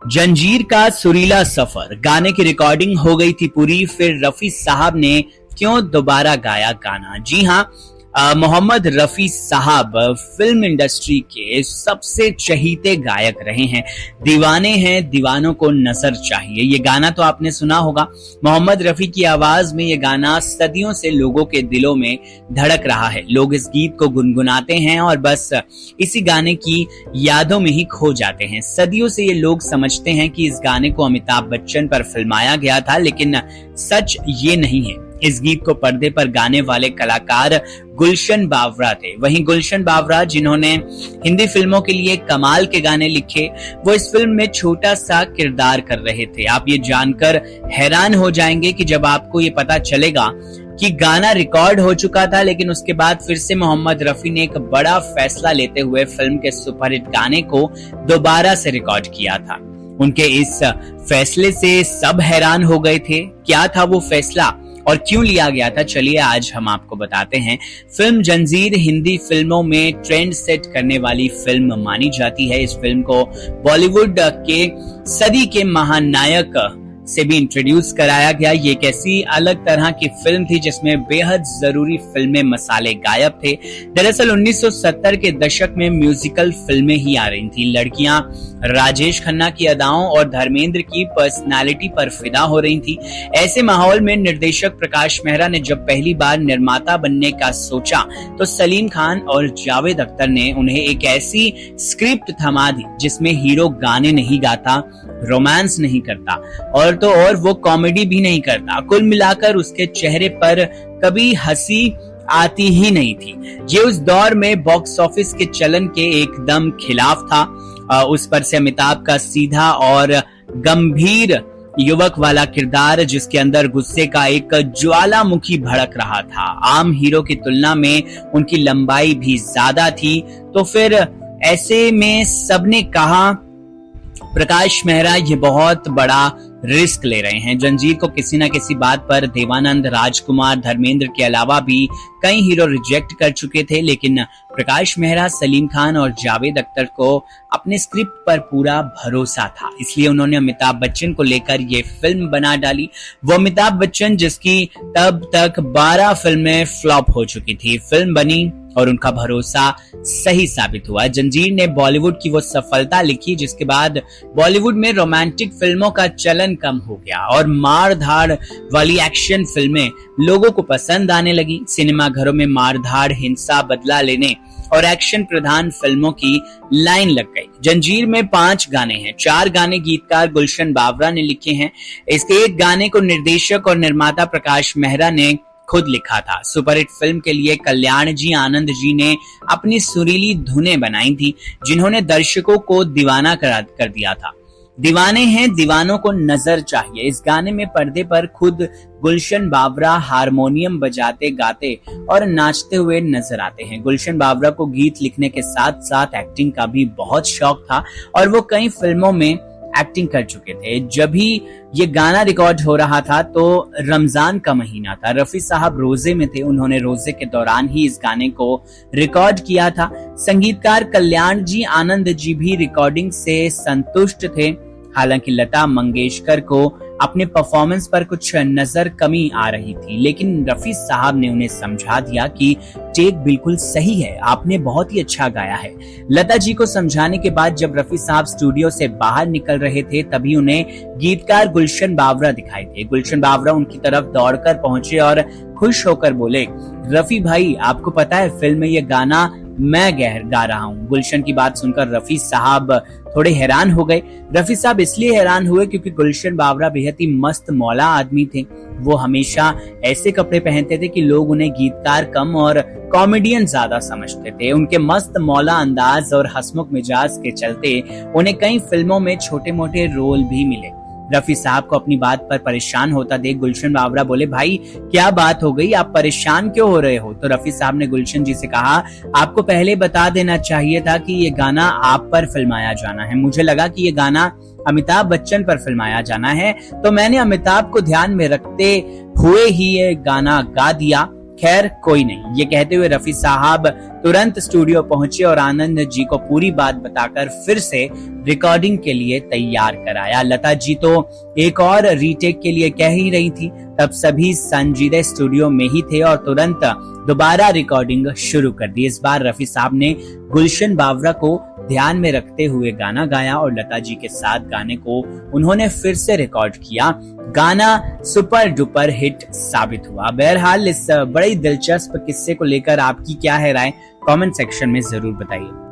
जंजीर का सुरीला सफर गाने की रिकॉर्डिंग हो गई थी पूरी। फिर रफी साहब ने क्यों दोबारा गाया गाना? जी हाँ, मोहम्मद रफी साहब फिल्म इंडस्ट्री के सबसे चहीते गायक रहे हैं। दीवाने हैं दीवानों को नजर चाहिए, ये गाना तो आपने सुना होगा। मोहम्मद रफी की आवाज में ये गाना सदियों से लोगों के दिलों में धड़क रहा है। लोग इस गीत को गुनगुनाते हैं और बस इसी गाने की यादों में ही खो जाते हैं। सदियों से ये लोग समझते हैं कि इस गाने को अमिताभ बच्चन पर फिल्माया गया था, लेकिन सच ये नहीं है। इस गीत को पर्दे पर गाने वाले कलाकार गुलशन बावरा थे। वहीं गुलशन बावरा, जिन्होंने हिंदी फिल्मों के लिए कमाल के गाने लिखे, वो इस फिल्म में छोटा सा किरदार कर रहे थे। आप ये जानकर हैरान हो जाएंगे कि जब आपको ये पता चलेगा कि गाना रिकॉर्ड हो चुका था, लेकिन उसके बाद फिर से मोहम्मद रफी ने एक बड़ा फैसला लेते हुए फिल्म के सुपरहिट गाने को दोबारा से रिकॉर्ड किया था। उनके इस फैसले से सब हैरान हो गए थे। क्या था वो फैसला और क्यों लिया गया था? चलिए आज हम आपको बताते हैं। फिल्म जंजीर हिंदी फिल्मों में ट्रेंड सेट करने वाली फिल्म मानी जाती है। इस फिल्म को बॉलीवुड के सदी के महानायक से भी इंट्रोड्यूस कराया गया। ये एक ऐसी अलग तरह की फिल्म थी जिसमें बेहद जरूरी फिल्में मसाले गायब थे। दरअसल 1970 के दशक में म्यूजिकल फिल्में ही आ रही थी। लड़कियां राजेश खन्ना की अदाओं और धर्मेंद्र की पर्सनालिटी पर फिदा हो रही थी। ऐसे माहौल में निर्देशक प्रकाश मेहरा ने जब पहली बार निर्माता बनने का सोचा तो सलीम खान और जावेद अख्तर ने उन्हें एक ऐसी स्क्रिप्ट थमा दी जिसमें हीरो गाने नहीं गाता, रोमांस नहीं करता और तो और वो कॉमेडी भी नहीं करता। कुल मिलाकर उसके चेहरे पर कभी हंसी आती ही नहीं थी। ये उस दौर में बॉक्स ऑफिस के चलन के एकदम खिलाफ था। उस पर से अमिताभ का सीधा और गंभीर युवक वाला किरदार, जिसके अंदर गुस्से का एक ज्वालामुखी भड़क रहा था। आम हीरो की तुलना में उनकी लंबाई भी ज्यादा थी। तो फिर ऐसे में सबने कहा प्रकाश मेहरा ये बहुत बड़ा रिस्क ले रहे हैं। जंजीर को किसी न किसी बात पर देवानंद, राजकुमार, धर्मेंद्र के अलावा भी कई हीरो रिजेक्ट कर चुके थे, लेकिन प्रकाश मेहरा, सलीम खान और जावेद अख्तर को अपने स्क्रिप्ट पर पूरा भरोसा था। इसलिए उन्होंने अमिताभ बच्चन को लेकर ये फिल्म बना डाली। वो अमिताभ बच्चन जिसकी तब तक 12 फिल्में फ्लॉप हो चुकी थी। फिल्म बनी और उनका भरोसा सही साबित हुआ। जंजीर ने बॉलीवुड की वो सफलता लिखी जिसके बाद बॉलीवुड में रोमांटिक फिल्मों का चलन कम हो गया और मार धाड़ वाली एक्शन फिल्में लोगों को पसंद आने लगी। सिनेमा घरों में मार धाड़, हिंसा, बदला लेने और एक्शन प्रधान फिल्मों की लाइन लग गई। जंजीर में 5 गाने हैं। 4 गाने गीतकार गुलशन बावरा ने लिखे हैं। इसके एक गाने को निर्देशक और निर्माता प्रकाश मेहरा ने खुद लिखा था। सुपरहिट फिल्म के लिए कल्याण जी, आनंद जी ने अपनी सुरीली धुनें बनाई थी जिन्होंने दर्शकों को दीवाना कर दिया था। दीवाने हैं दीवानों को नजर चाहिए। इस गाने में पर्दे पर खुद गुलशन बावरा हारमोनियम बजाते, गाते और नाचते हुए नजर आते हैं। गुलशन बावरा को गीत लिखने के साथ साथ एक्टिंग का भी बहुत शौक था और वो कई फिल्मों में एक्टिंग कर चुके थे। जब भी ये गाना रिकॉर्ड हो रहा था तो रमजान का महीना था। रफी साहब रोजे में थे। उन्होंने रोजे के दौरान ही इस गाने को रिकॉर्ड किया था। संगीतकार कल्याण जी, आनंद जी भी रिकॉर्डिंग से संतुष्ट थे। हालांकि लता मंगेशकर को अपने परफॉर्मेंस पर कुछ नजर कमी आ रही थी, लेकिन रफी साहब ने उन्हें समझा दिया कि टेक बिल्कुल सही है, आपने बहुत ही अच्छा गाया है। लता जी को समझाने के बाद जब रफी साहब स्टूडियो से बाहर निकल रहे थे तभी उन्हें गीतकार गुलशन बावरा दिखाई दे। गुलशन बावरा उनकी तरफ दौड़कर पहुंचे और खुश होकर बोले, रफी भाई आपको पता है फिल्म में ये गाना मैं गा रहा हूँ। गुलशन की बात सुनकर रफी साहब थोड़े हैरान हो गए। रफी साहब इसलिए हैरान हुए क्योंकि गुलशन बावरा बेहद ही मस्त मौला आदमी थे। वो हमेशा ऐसे कपड़े पहनते थे कि लोग उन्हें गीतकार कम और कॉमेडियन ज्यादा समझते थे। उनके मस्त मौला अंदाज और हंसमुख मिजाज के चलते उन्हें कई फिल्मों में छोटे मोटे रोल भी मिले। रफी साहब को अपनी बात पर परेशान होता देख गुलशन बावरा बोले, भाई क्या बात हो गई, आप परेशान क्यों हो रहे हो? तो रफी साहब ने गुलशन जी से कहा, आपको पहले बता देना चाहिए था कि ये गाना आप पर फिल्माया जाना है। मुझे लगा कि ये गाना अमिताभ बच्चन पर फिल्माया जाना है तो मैंने अमिताभ को ध्यान में रखते हुए ही ये गाना गा दिया। खैर कोई नहीं, ये कहते हुए रफी साहब तुरंत स्टूडियो पहुंचे और आनंद जी को पूरी बात बताकर फिर से रिकॉर्डिंग के लिए तैयार कराया। लता जी तो एक और रीटेक के लिए कह ही रही थी, तब सभी संजीदे स्टूडियो में ही थे और तुरंत दोबारा रिकॉर्डिंग शुरू कर दी। इस बार रफी साहब ने गुलशन बावरा को ध्यान में रखते हुए गाना गाया और लता जी के साथ गाने को उन्होंने फिर से रिकॉर्ड किया। गाना सुपर डुपर हिट साबित हुआ। बहरहाल इस बड़े दिलचस्प किस्से को लेकर आपकी क्या है राय, कमेंट सेक्शन में जरूर बताइए।